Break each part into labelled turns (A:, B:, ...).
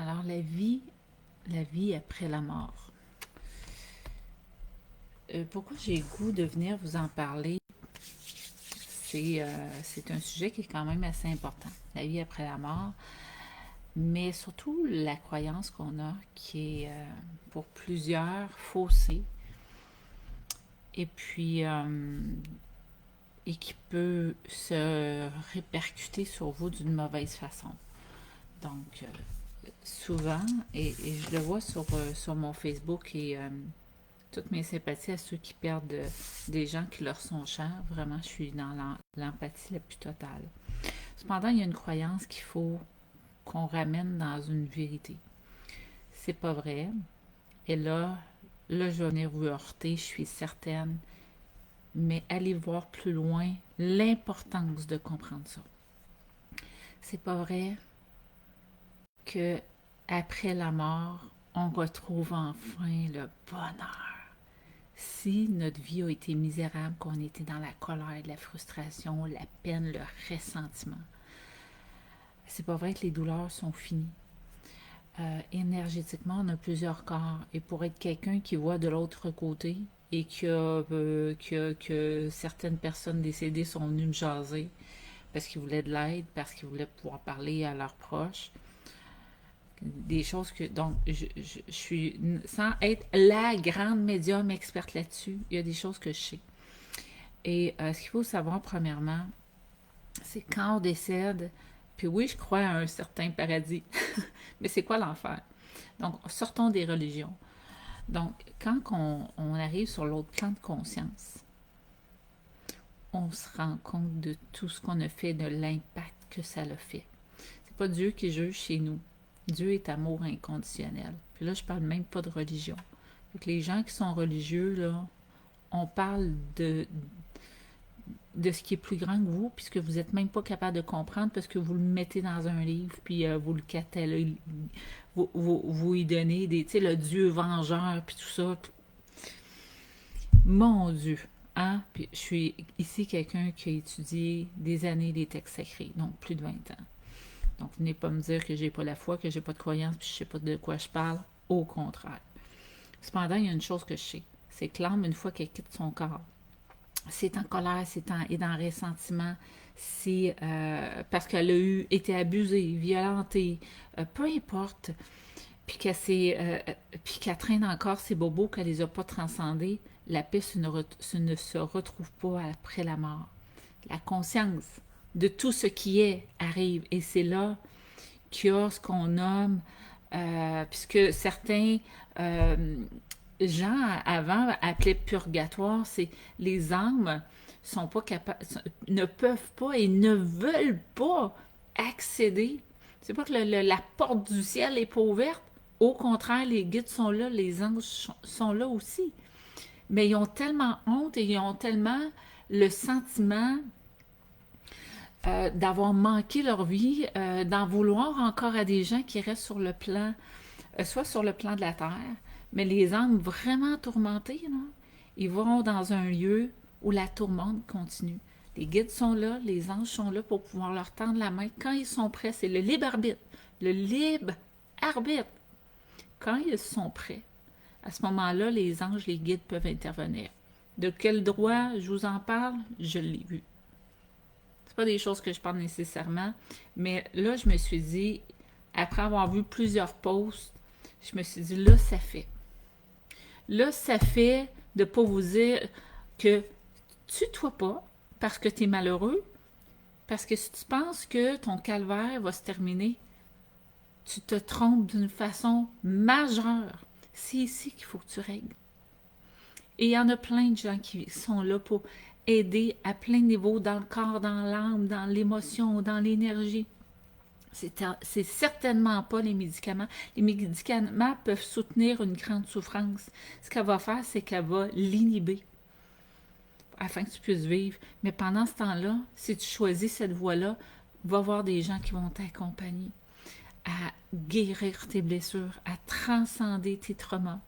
A: Alors, la vie après la mort. Pourquoi j'ai le goût de venir vous en parler? C'est un sujet qui est quand même assez important, la vie après la mort, mais surtout la croyance qu'on a qui est pour plusieurs faussée et puis et qui peut se répercuter sur vous d'une mauvaise façon. Donc, souvent, et je le vois sur mon Facebook et toutes mes sympathies à ceux qui perdent des gens qui leur sont chers. Vraiment, je suis dans l'empathie la plus totale. Cependant, il y a une croyance qu'il faut qu'on ramène dans une vérité. C'est pas vrai. Et là, je vais venir vous heurter, je suis certaine. Mais allez voir plus loin l'importance de comprendre ça. C'est pas vrai que après la mort, on retrouve enfin le bonheur. Si notre vie a été misérable, qu'on était dans la colère, la frustration, la peine, le ressentiment, c'est pas vrai que les douleurs sont finies. Énergétiquement, on a plusieurs corps. Et pour être quelqu'un qui voit de l'autre côté et que certaines personnes décédées sont venues me jaser parce qu'ils voulaient de l'aide, parce qu'ils voulaient pouvoir parler à leurs proches, des choses que... Donc, je suis... Sans être la grande médium experte là-dessus, il y a des choses que je sais. Et ce qu'il faut savoir, premièrement, c'est quand on décède, puis oui, je crois à un certain paradis, mais c'est quoi l'enfer? Donc, sortons des religions. Donc, quand on arrive sur l'autre plan de conscience, on se rend compte de tout ce qu'on a fait, de l'impact que ça a fait. C'est pas Dieu qui juge chez nous. Dieu est amour inconditionnel. Puis là, je parle même pas de religion. Donc, les gens qui sont religieux, là, on parle de ce qui est plus grand que vous, puisque vous n'êtes même pas capable de comprendre parce que vous le mettez dans un livre, puis vous le cataloguez, vous y donnez des, tu sais, le Dieu vengeur, puis tout ça. Mon Dieu! Hein? Puis je suis ici quelqu'un qui a étudié des années des textes sacrés, donc plus de 20 ans. Donc, venez pas me dire que j'ai pas la foi, que j'ai pas de croyance, puis je sais pas de quoi je parle. Au contraire. Cependant, il y a une chose que je sais, c'est que l'âme, une fois qu'elle quitte son corps, c'est en colère, est dans ressentiment, c'est parce qu'elle a été abusée, violentée, peu importe, puis puis qu'elle traîne encore ses bobos, qu'elle les a pas transcendés, la paix ne se retrouve pas après la mort. La conscience de tout ce qui est arrive, et c'est là qu'il y a ce qu'on nomme, puisque certains euh, gens avant appelaient purgatoire, c'est les âmes sont pas capables, ne peuvent pas et ne veulent pas accéder. C'est pas que la porte du ciel est pas ouverte. Au contraire, les guides sont là, les anges sont là aussi. Mais ils ont tellement honte et ils ont tellement le sentiment d'avoir manqué leur vie, d'en vouloir encore à des gens qui restent sur le plan, soit sur le plan de la terre, mais les âmes vraiment tourmentées, là, ils vont dans un lieu où la tourmente continue. Les guides sont là, les anges sont là pour pouvoir leur tendre la main quand ils sont prêts. C'est le libre arbitre. Le libre arbitre. Quand ils sont prêts, à ce moment-là, les anges, les guides peuvent intervenir. De quel droit je vous en parle? Je l'ai vu. C'est pas des choses que je parle nécessairement, mais là, je me suis dit, après avoir vu plusieurs posts, je me suis dit, là, ça fait. Là, ça fait de pas vous dire que tue-toi pas parce que tu es malheureux, parce que si tu penses que ton calvaire va se terminer, tu te trompes d'une façon majeure. C'est ici qu'il faut que tu règles. Et il y en a plein de gens qui sont là pour aider à plein de niveaux, dans le corps, dans l'âme, dans l'émotion, dans l'énergie. C'est certainement pas les médicaments. Les médicaments peuvent soutenir une grande souffrance. Ce qu'elle va faire, c'est qu'elle va l'inhiber afin que tu puisses vivre. Mais pendant ce temps-là, si tu choisis cette voie-là, va voir des gens qui vont t'accompagner à guérir tes blessures, à transcender tes traumas,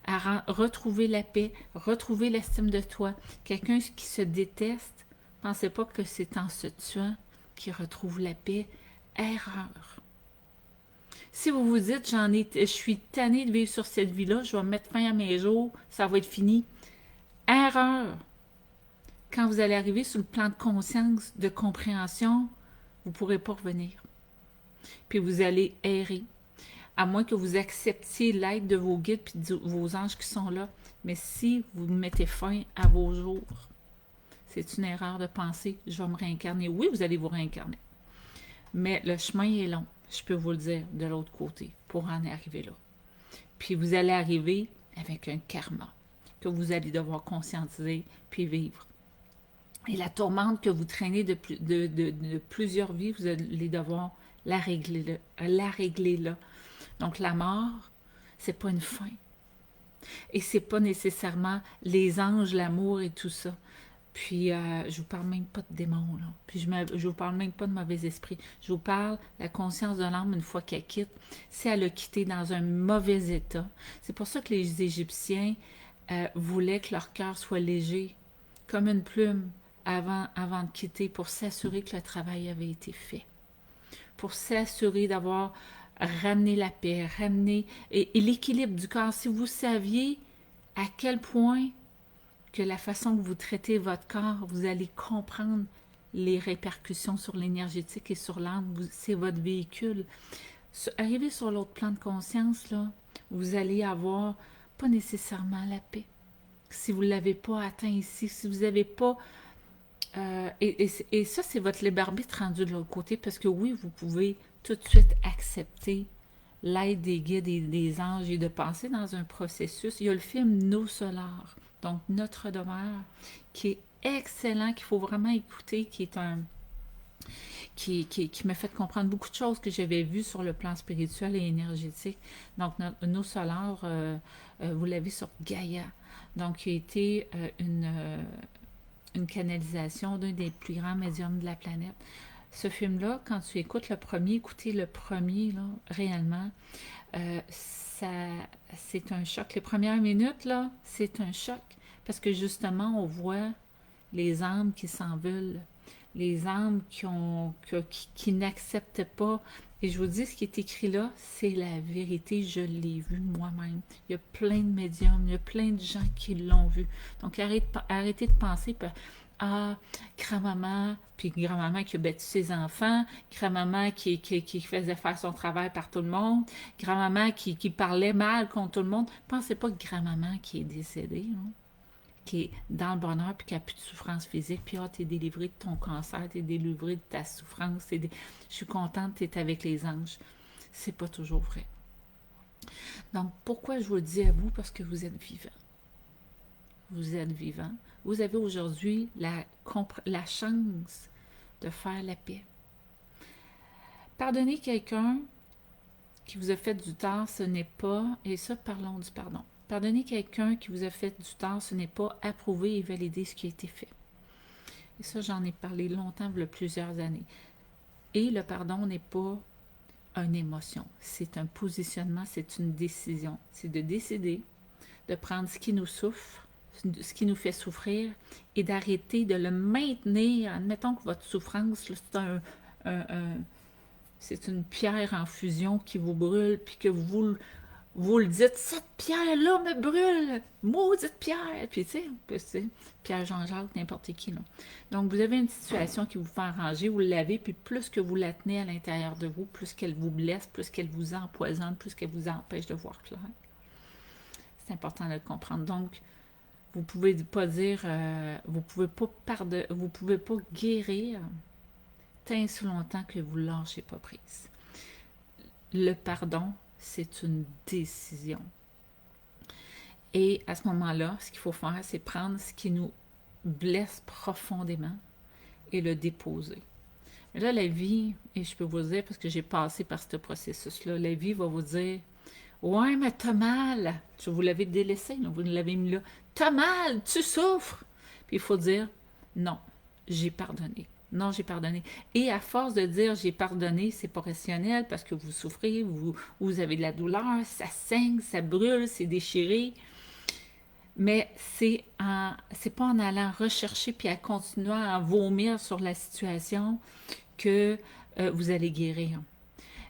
A: à retrouver la paix, retrouver l'estime de toi. Quelqu'un qui se déteste, pensez pas que c'est en se tuant qu'il retrouve la paix. Erreur. Si vous vous dites, je suis tannée de vivre sur cette vie-là, je vais mettre fin à mes jours, ça va être fini. Erreur! Quand vous allez arriver sur le plan de conscience, de compréhension, vous ne pourrez pas revenir. Puis vous allez errer. À moins que vous acceptiez l'aide de vos guides et de vos anges qui sont là. Mais si vous mettez fin à vos jours, c'est une erreur de penser, je vais me réincarner. Oui, vous allez vous réincarner. Mais le chemin est long, je peux vous le dire, de l'autre côté, pour en arriver là. Puis vous allez arriver avec un karma que vous allez devoir conscientiser puis vivre. Et la tourmente que vous traînez de plusieurs vies, vous allez devoir la régler là. Donc la mort, c'est pas une fin. Et c'est pas nécessairement les anges, l'amour et tout ça. Puis je vous parle même pas de démons, là. Puis je vous parle même pas de mauvais esprit. Je vous parle de la conscience de l'âme une fois qu'elle quitte. Si elle a quitté dans un mauvais état. C'est pour ça que les Égyptiens voulaient que leur cœur soit léger, comme une plume, avant de quitter, pour s'assurer que le travail avait été fait. Pour s'assurer d'avoir ramené la paix, ramené et l'équilibre du corps. Si vous saviez à quel point que la façon que vous traitez votre corps, vous allez comprendre les répercussions sur l'énergétique et sur l'âme. C'est votre véhicule. Arrivé sur l'autre plan de conscience, là, vous allez avoir pas nécessairement la paix. Si vous ne l'avez pas atteint ici, si vous n'avez pas... et ça, c'est votre libre arbitre rendu de l'autre côté, parce que oui, vous pouvez tout de suite accepter l'aide des guides et des anges et de passer dans un processus. Il y a le film Nos Solars, donc Notre demeure, qui est excellent, qu'il faut vraiment écouter, qui m'a fait comprendre beaucoup de choses que j'avais vues sur le plan spirituel et énergétique. Donc, Nos Solars, vous l'avez sur Gaïa, donc qui a été une canalisation d'un des plus grands médiums de la planète. Ce film-là, quand tu écoutes le premier, écoutez le premier, là, réellement, c'est un choc. Les premières minutes, là, c'est un choc. Parce que justement, on voit les âmes qui s'en veulent, les âmes qui n'acceptent pas. Et je vous dis, ce qui est écrit là, c'est la vérité. Je l'ai vu moi-même. Il y a plein de médiums, il y a plein de gens qui l'ont vu. Donc, arrêtez de penser... grand-maman, puis grand-maman qui a battu ses enfants, grand-maman qui faisait faire son travail par tout le monde, grand-maman qui parlait mal contre tout le monde. Pensez pas que grand-maman qui est décédée, hein, qui est dans le bonheur, puis qui n'a plus de souffrance physique, puis t'es délivré de ton cancer, t'es délivré de ta souffrance, je suis contente, t'es avec les anges. C'est pas toujours vrai. Donc, pourquoi je vous le dis à vous? Parce que vous êtes vivant. Vous êtes vivant. Vous avez aujourd'hui la chance de faire la paix. Pardonner quelqu'un qui vous a fait du tort, ce n'est pas, et ça, parlons du pardon. Pardonner quelqu'un qui vous a fait du tort, ce n'est pas approuver et valider ce qui a été fait. Et ça, j'en ai parlé longtemps, il y a plusieurs années. Et le pardon n'est pas une émotion, c'est un positionnement, c'est une décision. C'est de décider de prendre ce qui nous souffre, ce qui nous fait souffrir, et d'arrêter de le maintenir. Admettons que votre souffrance, c'est une pierre en fusion qui vous brûle, puis que vous le dites, cette pierre-là me brûle, maudite pierre, puis tu sais, Pierre Jean-Jacques, n'importe qui, là. Donc, vous avez une situation qui vous fait enrager, vous l'avez, puis plus que vous la tenez à l'intérieur de vous, plus qu'elle vous blesse, plus qu'elle vous empoisonne, plus qu'elle vous empêche de voir clair. C'est important de le comprendre. Donc, vous pouvez pas dire, vous pouvez pas guérir tant si longtemps que vous ne lâchez pas prise. Le pardon, c'est une décision. Et à ce moment-là, ce qu'il faut faire, c'est prendre ce qui nous blesse profondément et le déposer. Mais là, la vie, et je peux vous dire, parce que j'ai passé par ce processus-là, la vie va vous dire, ouais, mais t'as mal. Vous l'avez délaissé, là, vous l'avez mis là. T'as mal, tu souffres. Puis il faut dire, non, j'ai pardonné. Non, j'ai pardonné. Et à force de dire j'ai pardonné, c'est pas rationnel parce que vous souffrez, vous avez de la douleur, ça saigne, ça brûle, c'est déchiré. Mais c'est pas en allant rechercher puis en continuant à vomir sur la situation que vous allez guérir.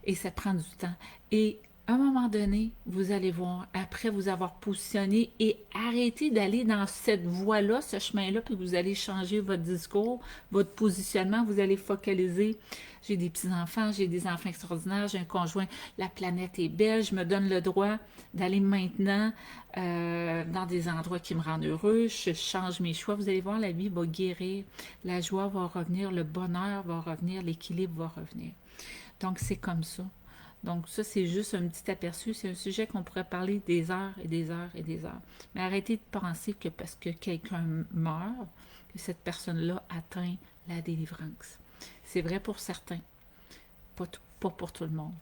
A: Et ça prend du temps. Et à un moment donné, vous allez voir, après vous avoir positionné et arrêter d'aller dans cette voie-là, ce chemin-là, puis vous allez changer votre discours, votre positionnement, vous allez focaliser. J'ai des petits-enfants, j'ai des enfants extraordinaires, j'ai un conjoint, la planète est belle, je me donne le droit d'aller maintenant dans des endroits qui me rendent heureux, je change mes choix. Vous allez voir, la vie va guérir, la joie va revenir, le bonheur va revenir, l'équilibre va revenir. Donc, c'est comme ça. Donc, ça, c'est juste un petit aperçu. C'est un sujet qu'on pourrait parler des heures et des heures et des heures. Mais arrêtez de penser que parce que quelqu'un meurt, que cette personne-là atteint la délivrance. C'est vrai pour certains, pas pour tout le monde.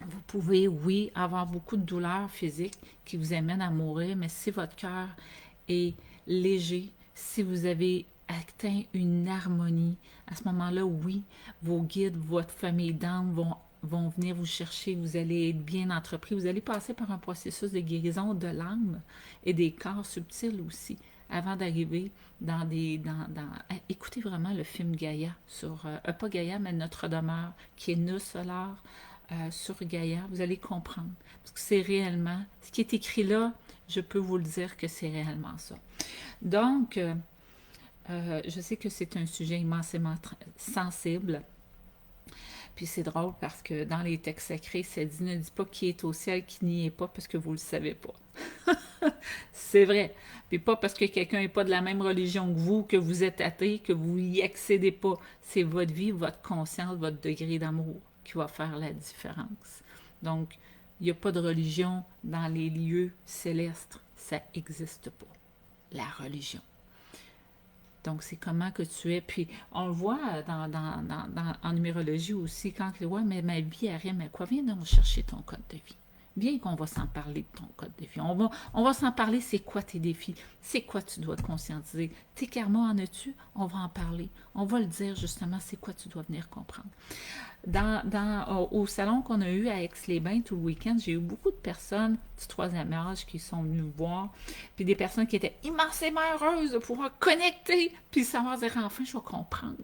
A: Vous pouvez, oui, avoir beaucoup de douleurs physiques qui vous amènent à mourir, mais si votre cœur est léger, si vous avez atteint une harmonie, à ce moment-là, oui, vos guides, votre famille d'âme vont venir vous chercher, vous allez être bien entrepris, vous allez passer par un processus de guérison de l'âme et des corps subtils aussi, avant d'arriver dans écoutez vraiment le film Gaïa, pas Gaïa, mais Notre demeure, qui est Nous Solar, sur Gaïa, vous allez comprendre. Parce que c'est réellement, ce qui est écrit là, je peux vous le dire que c'est réellement ça. Donc, je sais que c'est un sujet immensément sensible. Puis c'est drôle parce que dans les textes sacrés, ça dit ne dis pas qui est au ciel, qui n'y est pas, parce que vous ne le savez pas. C'est vrai. Puis pas parce que quelqu'un n'est pas de la même religion que vous êtes athée, que vous y accédez pas. C'est votre vie, votre conscience, votre degré d'amour qui va faire la différence. Donc, il n'y a pas de religion dans les lieux célestes. Ça n'existe pas, la religion. Donc, c'est comment que tu es. Puis, on le voit en numérologie aussi, quand il dit ouais, mais ma vie arrive à quoi? Viens donc chercher ton code de vie. Viens qu'on va s'en parler de ton code de vie. On va s'en parler, c'est quoi tes défis? C'est quoi tu dois te conscientiser? Tes karmas en as-tu? On va en parler. On va le dire justement, c'est quoi tu dois venir comprendre. Au salon qu'on a eu à Aix-les-Bains tout le week-end, j'ai eu beaucoup de personnes du troisième âge qui sont venues me voir, puis des personnes qui étaient immensément heureuses de pouvoir connecter, puis savoir dire enfin je vais comprendre.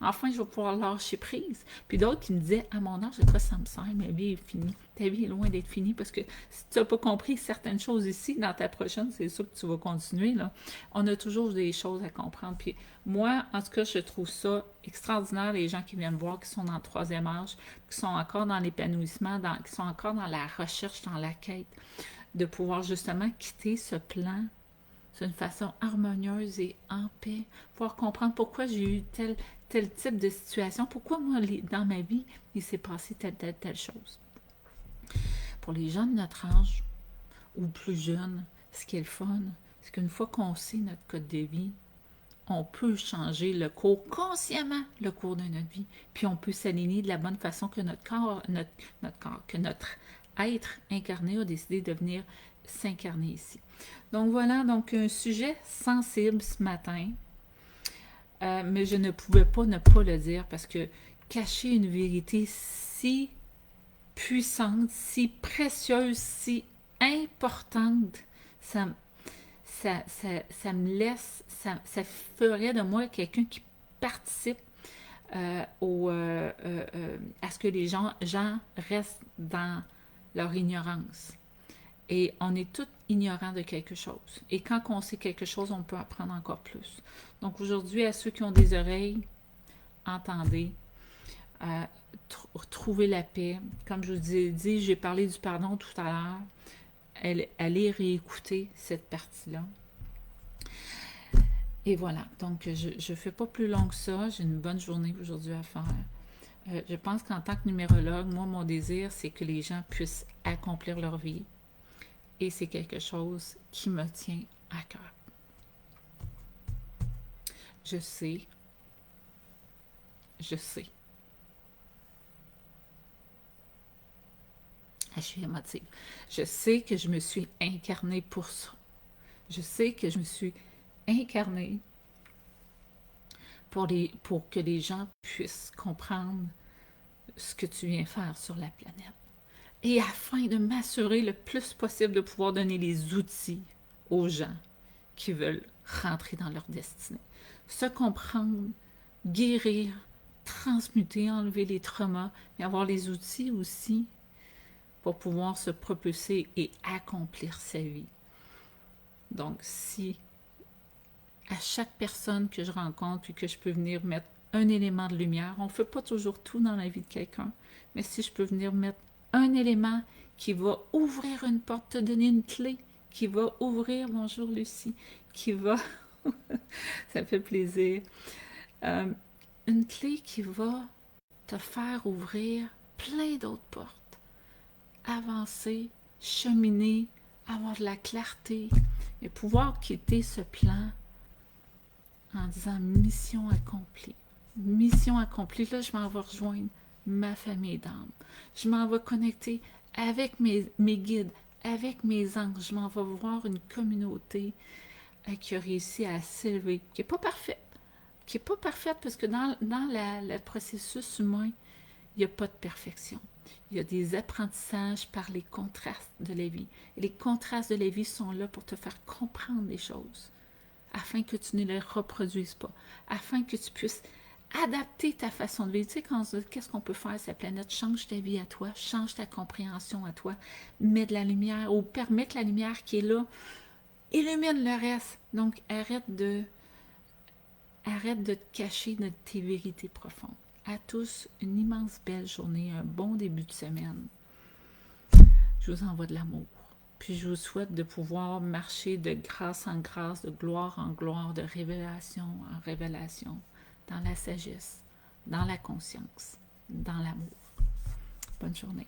A: Enfin, je vais pouvoir lâcher prise. Puis d'autres qui me disaient, à mon âge, après ça me sert, ma vie est finie. Ta vie est loin d'être finie parce que si tu n'as pas compris certaines choses ici, dans ta prochaine, c'est sûr que tu vas continuer. Là. On a toujours des choses à comprendre. Puis moi, en tout cas, je trouve ça extraordinaire, les gens qui viennent voir, qui sont dans le troisième âge, qui sont encore dans l'épanouissement, qui sont encore dans la recherche, dans la quête, de pouvoir justement quitter ce plan d'une façon harmonieuse et en paix, pouvoir comprendre pourquoi j'ai eu tel type de situation, pourquoi moi, dans ma vie, il s'est passé telle chose. Pour les gens de notre âge, ou plus jeunes, ce qui est le fun, c'est qu'une fois qu'on sait notre code de vie, on peut changer le cours, consciemment le cours de notre vie, puis on peut s'aligner de la bonne façon que notre corps, que notre être incarné a décidé de venir s'incarner ici. Donc voilà, donc un sujet sensible ce matin, mais je ne pouvais pas ne pas le dire parce que cacher une vérité si puissante, si précieuse, si importante, ça me laisse, ça ferait de moi quelqu'un qui participe à ce que les gens restent dans leur ignorance. Et on est tous ignorants de quelque chose. Et quand on sait quelque chose, on peut apprendre encore plus. Donc aujourd'hui, à ceux qui ont des oreilles, entendez, trouvez la paix. Comme je vous ai dit, j'ai parlé du pardon tout à l'heure. Allez réécouter cette partie-là. Et voilà. Donc, je ne fais pas plus long que ça. J'ai une bonne journée aujourd'hui à faire. Je pense qu'en tant que numérologue, moi, mon désir, c'est que les gens puissent accomplir leur vie. Et c'est quelque chose qui me tient à cœur. Je sais. Je suis émotive. Je sais que je me suis incarnée pour ça. Je sais que je me suis incarnée pour que les gens puissent comprendre ce que tu viens faire sur la planète. Et afin de m'assurer le plus possible de pouvoir donner les outils aux gens qui veulent rentrer dans leur destinée. Se comprendre, guérir, transmuter, enlever les traumas, mais avoir les outils aussi pour pouvoir se propulser et accomplir sa vie. Donc, si à chaque personne que je rencontre et que je peux venir mettre un élément de lumière, on ne fait pas toujours tout dans la vie de quelqu'un, mais si je peux venir mettre un élément qui va ouvrir une porte, te donner une clé, qui va ouvrir, bonjour Lucie, qui va, ça me fait plaisir, une clé qui va te faire ouvrir plein d'autres portes, avancer, cheminer, avoir de la clarté et pouvoir quitter ce plan en disant mission accomplie. Mission accomplie, là je m'en vais rejoindre ma famille d'âme. Je m'en vais connecter avec mes guides, avec mes anges. Je m'en vais voir une communauté qui a réussi à s'élever, qui n'est pas parfaite. Qui n'est pas parfaite parce que dans le processus humain, il n'y a pas de perfection. Il y a des apprentissages par les contrastes de la vie. Et les contrastes de la vie sont là pour te faire comprendre les choses, afin que tu ne les reproduises pas, afin que tu puisses adapter ta façon de vivre. Tu sais, qu'est-ce qu'on peut faire, cette planète? Change ta vie à toi, change ta compréhension à toi, mets de la lumière ou permets que la lumière qui est là illumine le reste. Donc, arrête de te cacher de tes vérités profondes. À tous, une immense belle journée, un bon début de semaine. Je vous envoie de l'amour. Puis je vous souhaite de pouvoir marcher de grâce en grâce, de gloire en gloire, de révélation en révélation, dans la sagesse, dans la conscience, dans l'amour. Bonne journée.